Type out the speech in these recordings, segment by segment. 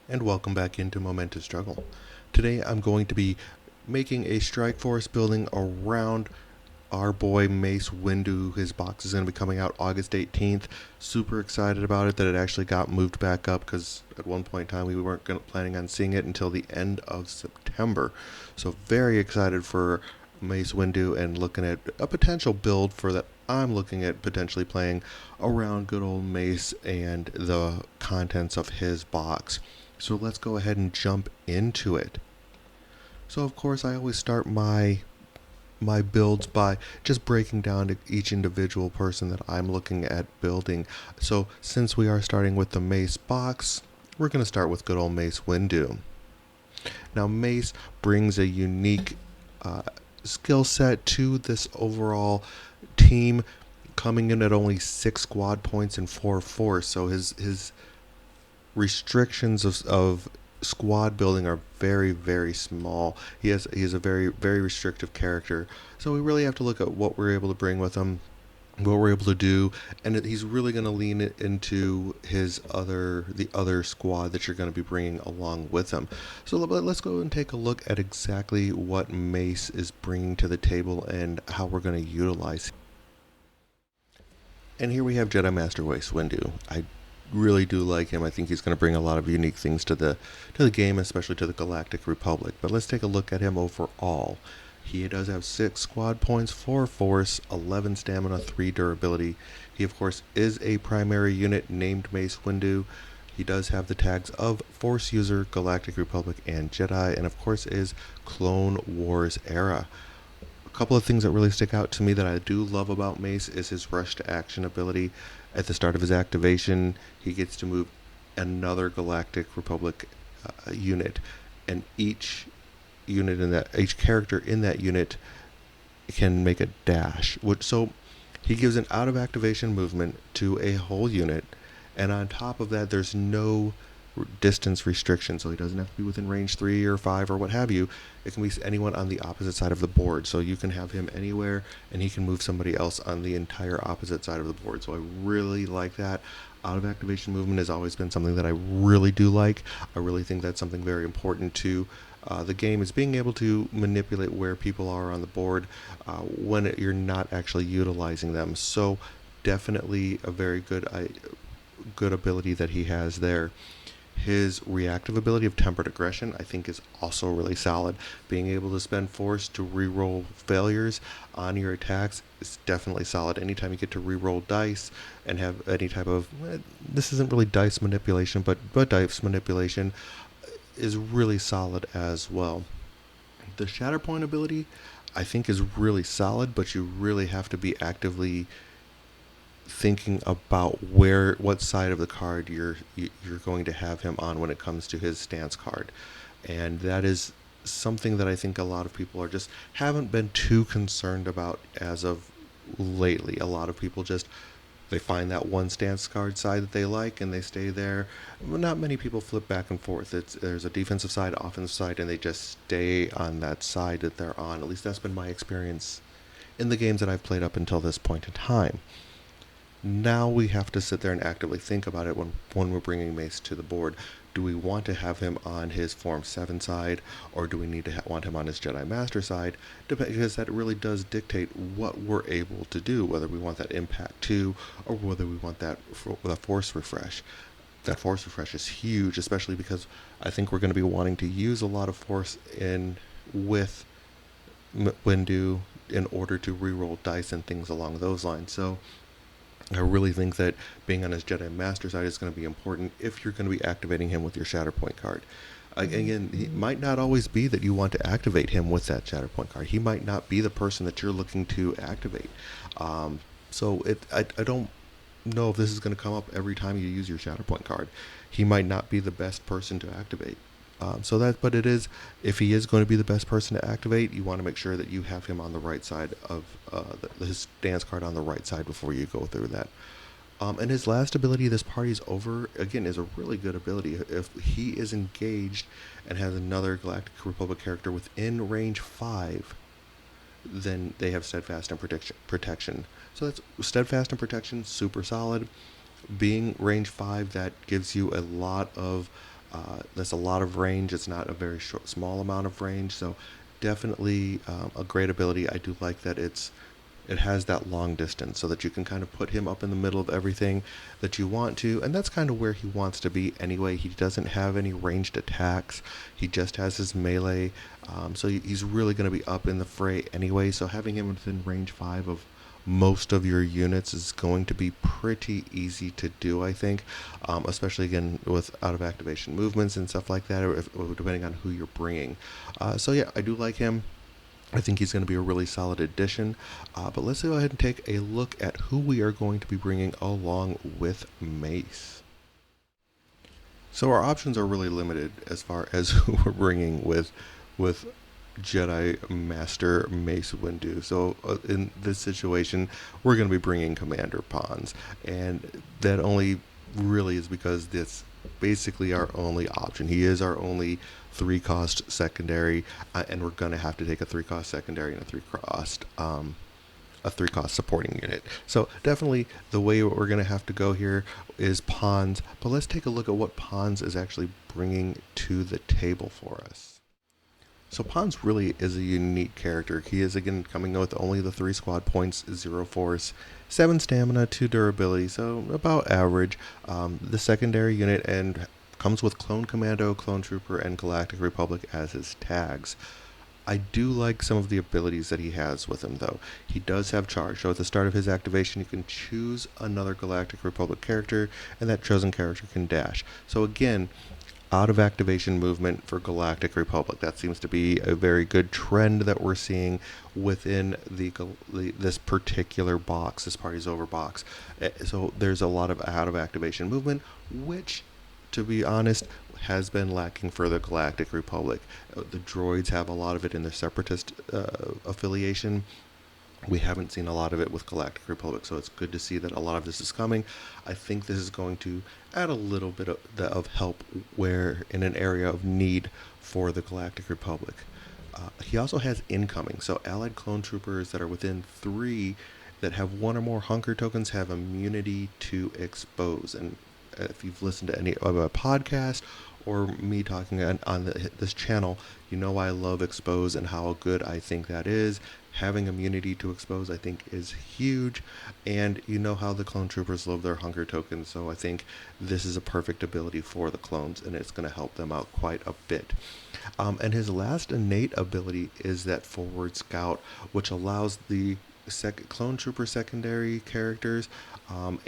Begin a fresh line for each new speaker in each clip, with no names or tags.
And welcome back into Momentous Struggle. Today I'm going to be making a strike force building around our boy Mace Windu. His box is going to be coming out August 18th. Super excited about it that it actually got moved back up because at one point in time we weren't planning on seeing it until the end of September. So very excited for Mace Windu and looking at a potential build for that. I'm looking at potentially playing around good old Mace and the contents of his box. So let's go ahead and jump into it. So of course I always start my builds by just breaking down to each individual person that I'm looking at building. So since we are starting with the Mace box, we're going to start with good old Mace Windu. Now Mace brings a unique skill set to this overall team, coming in at only 6 squad points and 4 force. So his restrictions of squad building are very small. He is a very restrictive character. So we really have to look at what we're able to bring with him, what we're able to do, and he's really going to lean it into the other squad that you're going to be bringing along with him. So let's go and take a look at exactly what Mace is bringing to the table and how we're going to utilize him. And here we have Jedi Master Mace Windu. I really do like him. I think he's going to bring a lot of unique things to the game, especially to the Galactic Republic. But let's take a look at him overall. He does have 6 squad points, 4 force, 11 stamina, 3 durability. He of course is a primary unit named Mace Windu. He does have the tags of Force User, Galactic Republic, and Jedi, and of course is Clone Wars era. A couple of things that really stick out to me that I do love about Mace is his rush to action ability. At the start of his activation, he gets to move another Galactic Republic unit, and each character in that unit can make a dash. So he gives an out of activation movement to a whole unit, and on top of that, there's no distance restriction, so he doesn't have to be within range 3 or 5 or what have you. It can be anyone on the opposite side of the board, so you can have him anywhere and he can move somebody else on the entire opposite side of the board. So I really like that. Out of activation movement has always been something that I really do like. I really think that's something very important to the game, is being able to manipulate where people are on the board when you're not actually utilizing them. So definitely a very good ability that he has there. His reactive ability of tempered aggression, I think, is also really solid. Being able to spend force to reroll failures on your attacks is definitely solid. Anytime you get to reroll dice and have any type of, this isn't really dice manipulation, but dice manipulation is really solid as well. The Shatterpoint ability, I think, is really solid, but you really have to be actively thinking about what side of the card you're going to have him on when it comes to his stance card, and that is something that I think a lot of people are just haven't been too concerned about as of lately. A lot of people just, they find that one stance card side that they like and they stay there. Not many people flip back and forth. There's a defensive side, offensive side, and they just stay on that side that they're on. At least that's been my experience in the games that I've played up until this point in time. Now we have to sit there and actively think about it when we're bringing Mace to the board. Do we want to have him on his Form 7 side, or do we need to want him on his Jedi Master side? Because that really does dictate what we're able to do, whether we want that Impact 2 or whether we want that Force Refresh. That Force Refresh is huge, especially because I think we're going to be wanting to use a lot of Force in with Windu in order to reroll dice and things along those lines. So I really think that being on his Jedi Master side is going to be important if you're going to be activating him with your Shatterpoint card. Again, it might not always be that you want to activate him with that Shatterpoint card. He might not be the person that you're looking to activate. I don't know if this is going to come up every time you use your Shatterpoint card. He might not be the best person to activate. But it is, if he is going to be the best person to activate, you want to make sure that you have him on the right side of his dance card on the right side before you go through that. And his last ability, This Party's Over, again, is a really good ability. If he is engaged and has another Galactic Republic character within range 5, then they have Steadfast and Protection. So that's Steadfast and Protection, super solid. Being range 5, that gives you a lot of That's a lot of range. It's not a very small amount of range. So definitely a great ability. I do like that it has that long distance so that you can kind of put him up in the middle of everything that you want to, and that's kind of where he wants to be anyway. He doesn't have any ranged attacks. He just has his melee, so he's really going to be up in the fray anyway. So having him within range 5 of most of your units is going to be pretty easy to do, I think, especially again with out of activation movements and stuff like that, or depending on who you're bringing. So yeah, I do like him. I think he's going to be a really solid addition. But let's go ahead and take a look at who we are going to be bringing along with Mace. So our options are really limited as far as who we're bringing with Jedi Master Mace Windu. So in this situation, we're going to be bringing Commander Pons, and that only really is because that's basically our only option. He is our only 3-cost secondary, and we're going to have to take a 3-cost secondary and a 3-cost supporting unit. So definitely the way we're going to have to go here is Pons, but let's take a look at what Pons is actually bringing to the table for us. So Pons really is a unique character. He is again coming with only the 3 squad points, 0 force, 7 stamina, 2 durability, so about average. The secondary unit and comes with Clone Commando, Clone Trooper, and Galactic Republic as his tags. I do like some of the abilities that he has with him, though. He does have charge, so at the start of his activation, you can choose another Galactic Republic character, and that chosen character can dash. So again, out of activation movement for Galactic Republic. That seems to be a very good trend that we're seeing within this particular box, this Party's Over box. So there's a lot of out of activation movement, which, to be honest, has been lacking for the Galactic Republic. The droids have a lot of it in their separatist affiliation. We haven't seen a lot of it with Galactic Republic, so it's good to see that a lot of this is coming. I think this is going to add a little bit of help where in an area of need for the Galactic Republic. He also has incoming, so allied clone troopers that are within 3 that have 1 or more hunger tokens have immunity to expose. And if you've listened to any of a podcast or me talking on this channel, you know I love expose and how good I think that is. Having immunity to expose, I think, is huge, and you know how the clone troopers love their hunger tokens, so I think this is a perfect ability for the clones, and it's going to help them out quite a bit. And his last innate ability is that forward scout, which allows the clone trooper secondary characters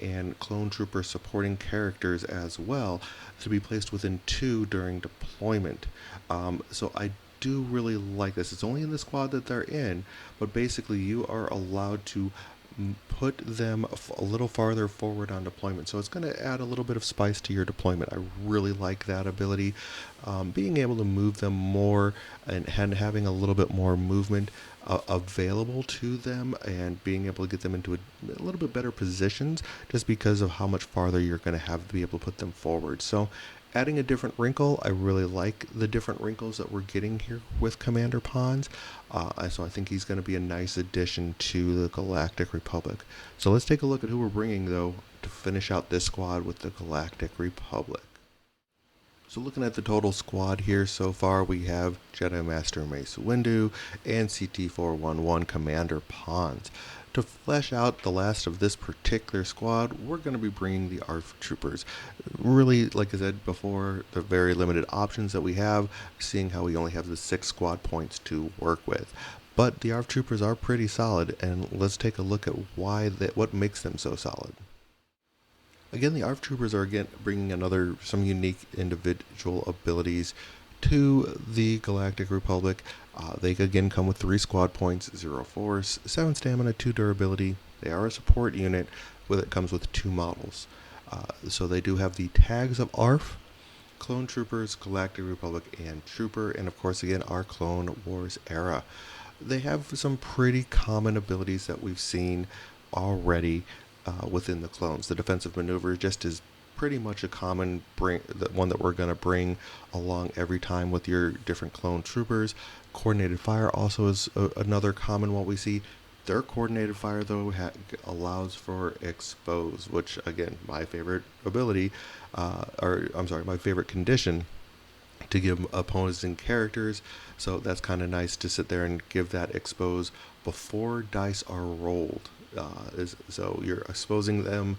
and clone trooper supporting characters as well to be placed within 2 during deployment. So I do really like this. It's only in the squad that they're in, but basically you are allowed to put them a little farther forward on deployment. So it's going to add a little bit of spice to your deployment. I really like that ability. Being able to move them more and having a little bit more movement available to them, and being able to get them into a little bit better positions just because of how much farther you're going to have to be able to put them forward. So adding a different wrinkle, I really like the different wrinkles that we're getting here with Commander Pons. So I think he's going to be a nice addition to the Galactic Republic. So let's take a look at who we're bringing, though, to finish out this squad with the Galactic Republic. So looking at the total squad here so far, we have Jedi Master Mace Windu and CT-411 Commander Pons. To flesh out the last of this particular squad, we're going to be bringing the ARF Troopers. Really, like I said before, the very limited options that we have, seeing how we only have the 6 squad points to work with. But the ARF Troopers are pretty solid, and let's take a look at what makes them so solid. Again, the ARF Troopers are bringing some unique individual abilities to the Galactic Republic. They again come with 3 squad points, 0 force, 7 stamina, 2 durability. They are a support unit it comes with 2 models. So they do have the tags of ARF, Clone Troopers, Galactic Republic, and Trooper, and of course again our Clone Wars era. They have some pretty common abilities that we've seen already within the clones. The defensive maneuver just is pretty much a common one that we're going to bring along every time with your different clone troopers. Coordinated fire also is another common one we see. Their coordinated fire, though, allows for expose, which again, my favorite ability, my favorite condition to give opposing characters. So that's kind of nice to sit there and give that expose before dice are rolled. So you're exposing them,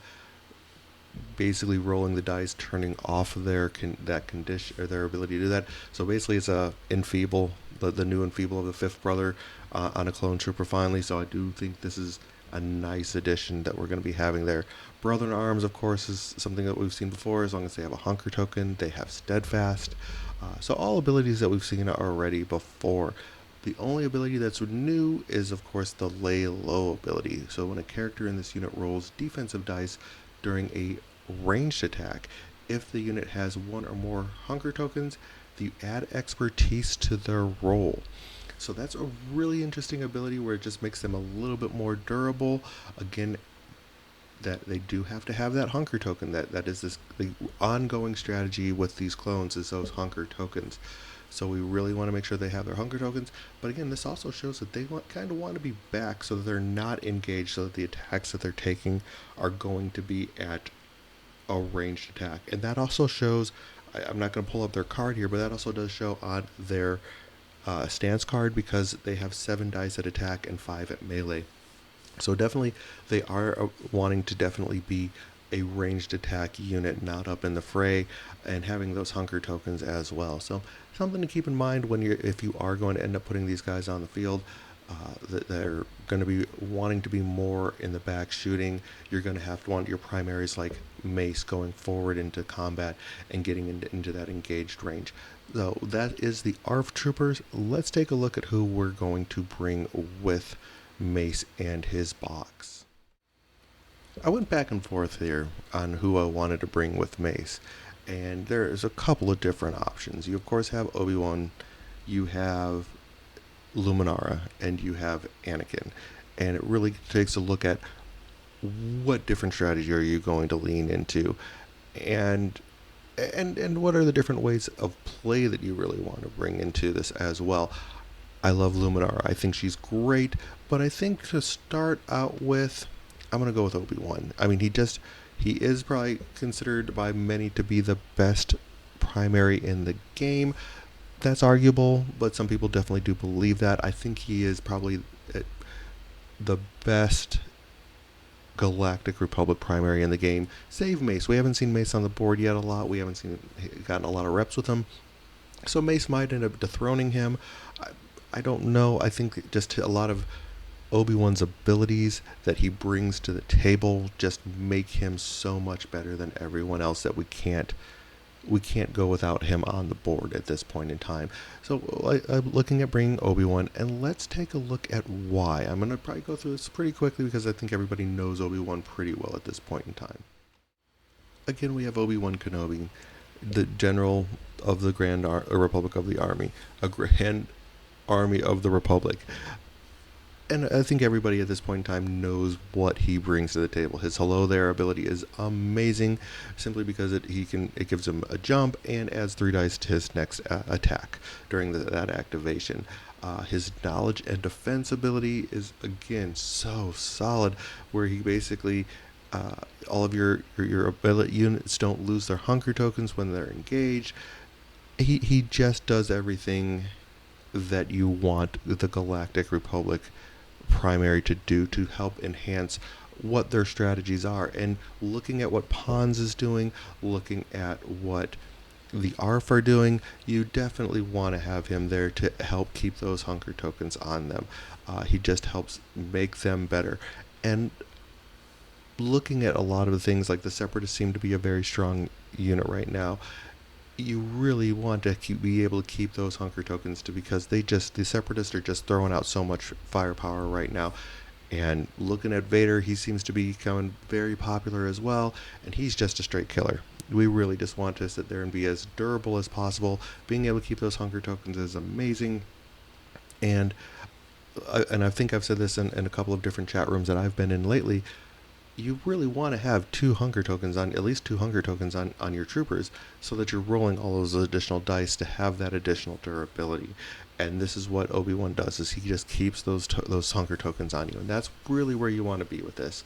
basically rolling the dice, turning off that condition or their ability to do that. So basically, it's a enfeeble, the new enfeeble of the fifth brother on a clone trooper finally. So I do think this is a nice addition that we're going to be having there. Brother in Arms, of course, is something that we've seen before. As long as they have a hunker token, they have steadfast. So all abilities that we've seen already before. The only ability that's new is, of course, the lay low ability. So when a character in this unit rolls defensive dice during a ranged attack, if the unit has one or more hunger tokens, you add expertise to their roll. So that's a really interesting ability where it just makes them a little bit more durable. Again, that they do have to have that hunker token. That is the ongoing strategy with these clones is those hunker tokens. So we really want to make sure they have their hunger tokens. But again, this also shows that they kind of want to be back so that they're not engaged, so that the attacks that they're taking are going to be at a ranged attack. And that also shows, I'm not going to pull up their card here, but that also does show on their stance card, because they have 7 dice at attack and 5 at melee. So definitely they are wanting to definitely be a ranged attack unit, not up in the fray, and having those hunker tokens as well. So something to keep in mind if you are going to end up putting these guys on the field, that they're going to be wanting to be more in the back shooting. You're going to have to want your primaries like Mace going forward into combat and getting into that engaged range. So that is the ARF Troopers. Let's take a look at who we're going to bring with Mace and his box. I went back and forth here on who I wanted to bring with Mace, and there's a couple of different options. You of course have Obi-Wan, you have Luminara, and you have Anakin, and it really takes a look at what different strategy are you going to lean into, and what are the different ways of play that you really want to bring into this as well. I love Luminara. I think she's great, but I think to start out with, I'm going to go with Obi-Wan. I mean, he is probably considered by many to be the best primary in the game. That's arguable, but some people definitely do believe that. I think he is probably the best Galactic Republic primary in the game. Save Mace. We haven't seen Mace on the board yet a lot. We haven't gotten a lot of reps with him. So Mace might end up dethroning him. I don't know. I think just a lot of Obi-Wan's abilities that he brings to the table just make him so much better than everyone else that we can't go without him on the board at this point in time. So I'm looking at bringing Obi-Wan, and let's take a look at why. I'm going to probably go through this pretty quickly because I think everybody knows Obi-Wan pretty well at this point in time. Again, we have Obi-Wan Kenobi, the general of the Grand Republic of the Army, a Grand Army of the Republic. And I think everybody at this point in time knows what he brings to the table. His hello there ability is amazing, simply because it gives him a jump and adds 3 dice to his next attack during that activation. His knowledge and defense ability is again so solid, where he basically all of your ability units don't lose their hunker tokens when they're engaged. He just does everything that you want the Galactic Republic primary to do to help enhance what their strategies are. And looking at what Pons is doing, looking at what the ARF are doing, you definitely want to have him there to help keep those hunker tokens on them. He just helps make them better. And looking at a lot of the things, like the Separatists seem to be a very strong unit right now, you really want to be able to keep those hunker tokens because the Separatists are just throwing out so much firepower right now. And looking at Vader, he seems to be becoming very popular as well, and he's just a straight killer. We really just want to sit there and be as durable as possible. Being able to keep those hunker tokens is amazing. And I think I've said this in a couple of different chat rooms that I've been in lately. You really want to have at least two hunger tokens on your troopers, so that you're rolling all those additional dice to have that additional durability. And this is what Obi-Wan does: is he just keeps those hunger tokens on you, and that's really where you want to be with this.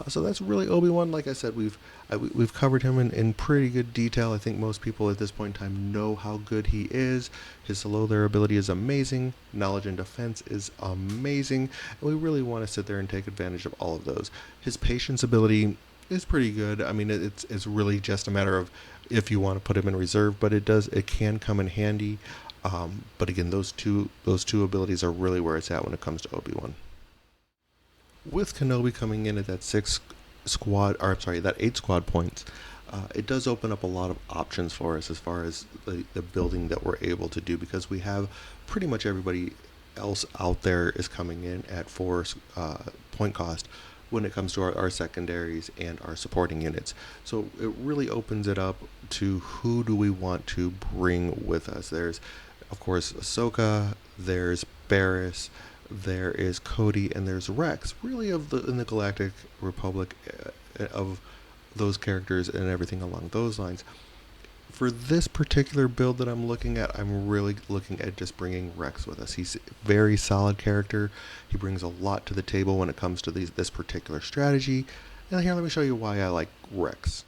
So that's really Obi-Wan. Like I said, we've covered him in pretty good detail. I think most people at this point in time know how good he is. His hello there ability is amazing. Knowledge and defense is amazing. And we really want to sit there and take advantage of all of those. His patience ability is pretty good. I mean, it's really just a matter of if you want to put him in reserve, but it can come in handy. But again, those two abilities are really where it's at when it comes to Obi-Wan. With Kenobi coming in at that that 8 squad points, it does open up a lot of options for us as far as the building that we're able to do, because we have pretty much everybody else out there is coming in at 4 point cost when it comes to our secondaries and our supporting units. So it really opens it up to who do we want to bring with us. There's, of course, Ahsoka, there's Barriss, there is Cody, and there's Rex. Really, in the Galactic Republic, of those characters and everything along those lines. For this particular build that I'm looking at, I'm really looking at just bringing Rex with us. He's a very solid character. He brings a lot to the table when it comes to this particular strategy. And here, let me show you why I like Rex.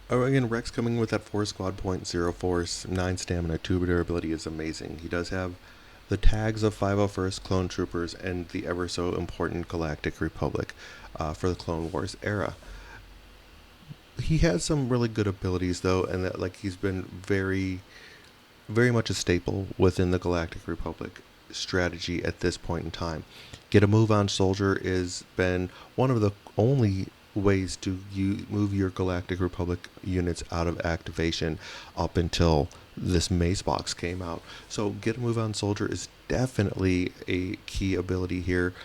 Again, Rex coming with that 4 squad point, 0 force, 9 stamina, 2 durability is amazing. He does have the tags of 501st Clone Troopers and the ever so important Galactic Republic for the Clone Wars era. He has some really good abilities though, and that he's been very, very much a staple within the Galactic Republic strategy at this point in time. Get a move on soldier has been one of the only ways to move your Galactic Republic units out of activation up until this Mace box came out. So get a move on soldier is definitely a key ability here.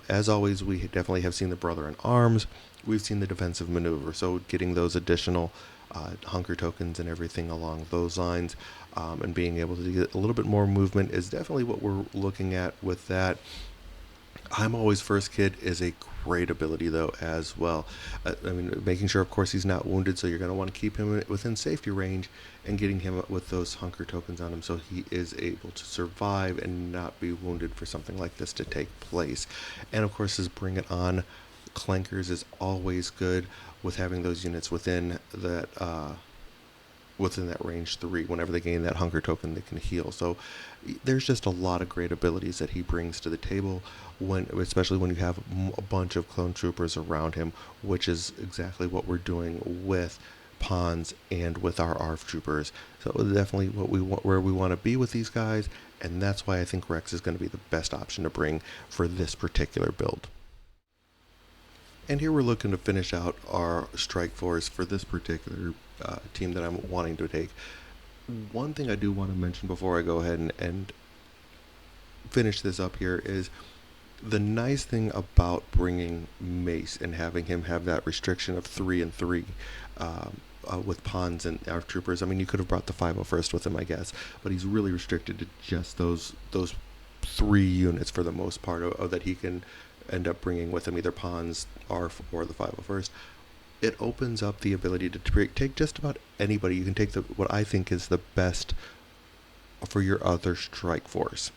As always, we definitely have seen the brother in arms. We've seen the defensive maneuver, so getting those additional hunger tokens and everything along those lines, and being able to get a little bit more movement is definitely what we're looking at with that. I'm Always First Kid is a great ability though as well. I mean, making sure of course he's not wounded, so you're going to want to keep him within safety range and getting him with those hunger tokens on him so he is able to survive and not be wounded for something like this to take place. And of course his Bring It On clankers is always good with having those units within that range 3. Whenever they gain that hunger token, they can heal. So there's just a lot of great abilities that he brings to the table, especially when you have a bunch of clone troopers around him, which is exactly what we're doing with Pawns and with our ARF Troopers. So definitely where we want to be with these guys, and that's why I think Rex is going to be the best option to bring for this particular build. And here we're looking to finish out our strike force for this particular team that I'm wanting to take. One thing I do want to mention before I go ahead and finish this up here is the nice thing about bringing Mace and having him have that restriction of 3 and 3 with Pawns and ARF Troopers. I mean, you could have brought the 501st with him, I guess, but he's really restricted to just those 3 units for the most part that he can end up bringing with him, either Pawns, ARF, or the 501st. It opens up the ability to take just about anybody. You can take what I think is the best for your other strike force.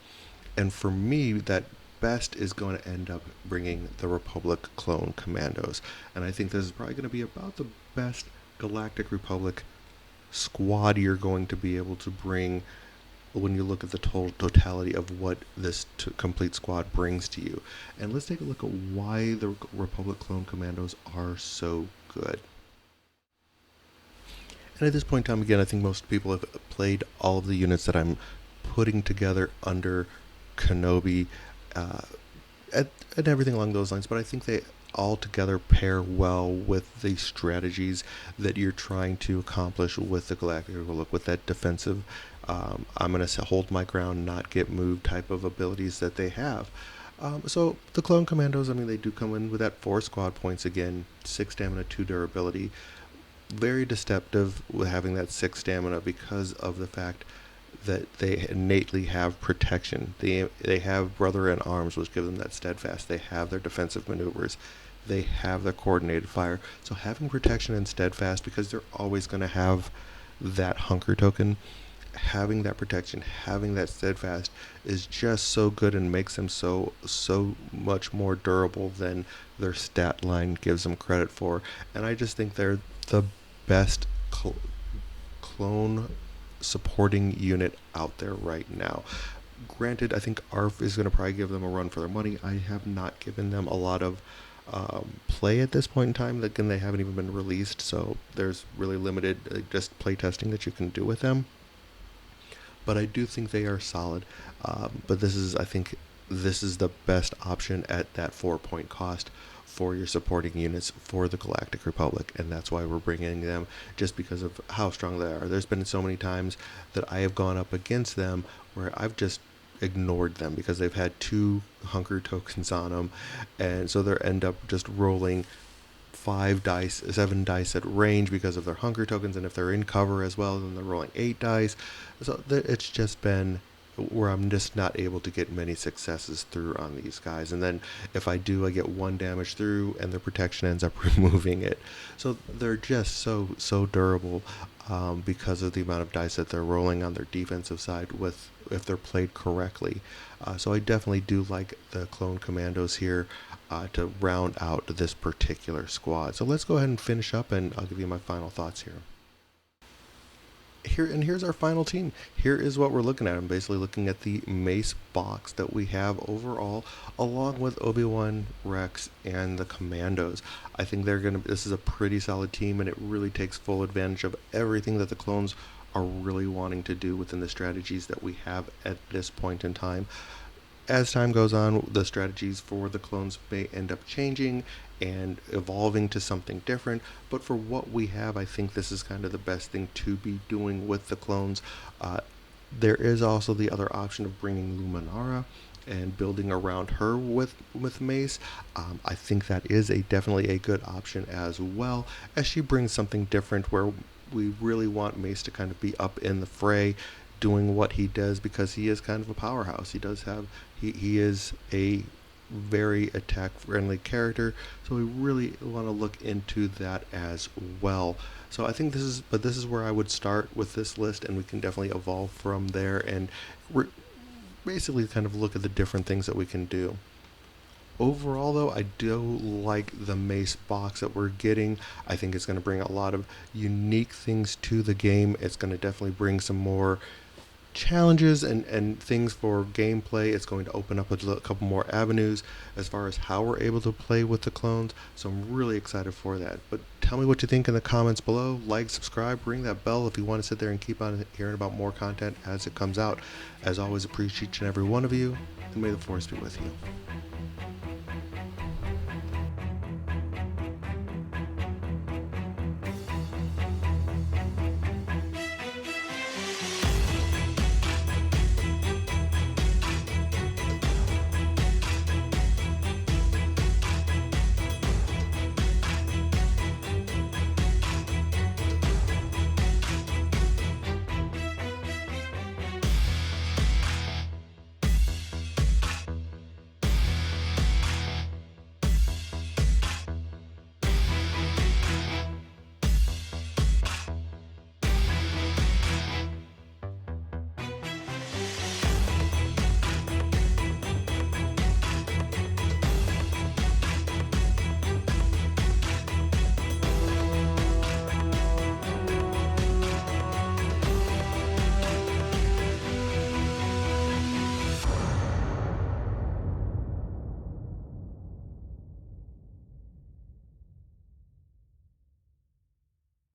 And for me, that best is going to end up bringing the Republic clone Commandos. And I think this is probably going to be about the best Galactic Republic squad you're going to be able to bring when you look at the totality of what this complete squad brings to you. And let's take a look at why the Republic Clone Commandos are so good. And at this point in time, again, I think most people have played all of the units that I'm putting together under Kenobi and everything along those lines, but I think they all together pair well with the strategies that you're trying to accomplish with the Galactic Republic, with that defensive I'm going to hold my ground, not get moved type of abilities that they have. So the Clone Commandos, I mean, they do come in with that 4 squad points again, 6 stamina, 2 durability. Very deceptive with having that 6 stamina because of the fact that they innately have protection. They have Brother in Arms, which gives them that steadfast. They have their defensive maneuvers. They have their coordinated fire. So having protection and steadfast, because they're always going to have that hunger token, having that protection, having that steadfast is just so good and makes them so much more durable than their stat line gives them credit for. And I just think they're the best clone supporting unit out there right now. Granted, I think ARF is going to probably give them a run for their money. I have not given them a lot of play at this point in time. Again, they haven't even been released, so there's really limited just play testing that you can do with them. But I do think they are solid. But I think this is the best option at that 4-point cost for your supporting units for the Galactic Republic, and that's why we're bringing them, just because of how strong they are. There's been so many times that I have gone up against them where I've just ignored them because they've had 2 hunger tokens on them, and so they end up just rolling 5 dice, 7 dice at range because of their hunger tokens, and if they're in cover as well, then they're rolling 8 dice. So it's just been where I'm just not able to get many successes through on these guys. And then if I do, I get 1 damage through, and their protection ends up removing it. So they're just so durable because of the amount of dice that they're rolling on their defensive side with if they're played correctly. So I definitely do like the clone commandos here to round out this particular squad. So let's go ahead and finish up, and I'll give you my final thoughts here. Here's our final team. Here is what we're looking at. I'm basically looking at the Mace box that we have overall, along with Obi-Wan, Rex, and the Commandos. I think this is a pretty solid team, and it really takes full advantage of everything that the clones are really wanting to do within the strategies that we have at this point in time. As time goes on, the strategies for the clones may end up changing and evolving to something different, but for what we have, I think this is kind of the best thing to be doing with the clones. There is also the other option of bringing Luminara and building around her with Mace. I think that is definitely a good option as well, as she brings something different where we really want Mace to kind of be up in the fray, doing what he does, because he is kind of a powerhouse. He is a very attack friendly character, so we really want to look into that as well. So I think this is where I would start with this list, and we can definitely evolve from there and basically kind of look at the different things that we can do. Overall, though, I do like the Mace box that we're getting. I think it's going to bring a lot of unique things to the game. It's going to definitely bring some more challenges and things for gameplay. It's going to open up a couple more avenues as far as how we're able to play with the clones, so I'm really excited for that. But tell me what you think in the comments below. Like, subscribe, ring that bell if you want to sit there and keep on hearing about more content as it comes out. As always, appreciate each and every one of you, and may the force be with you.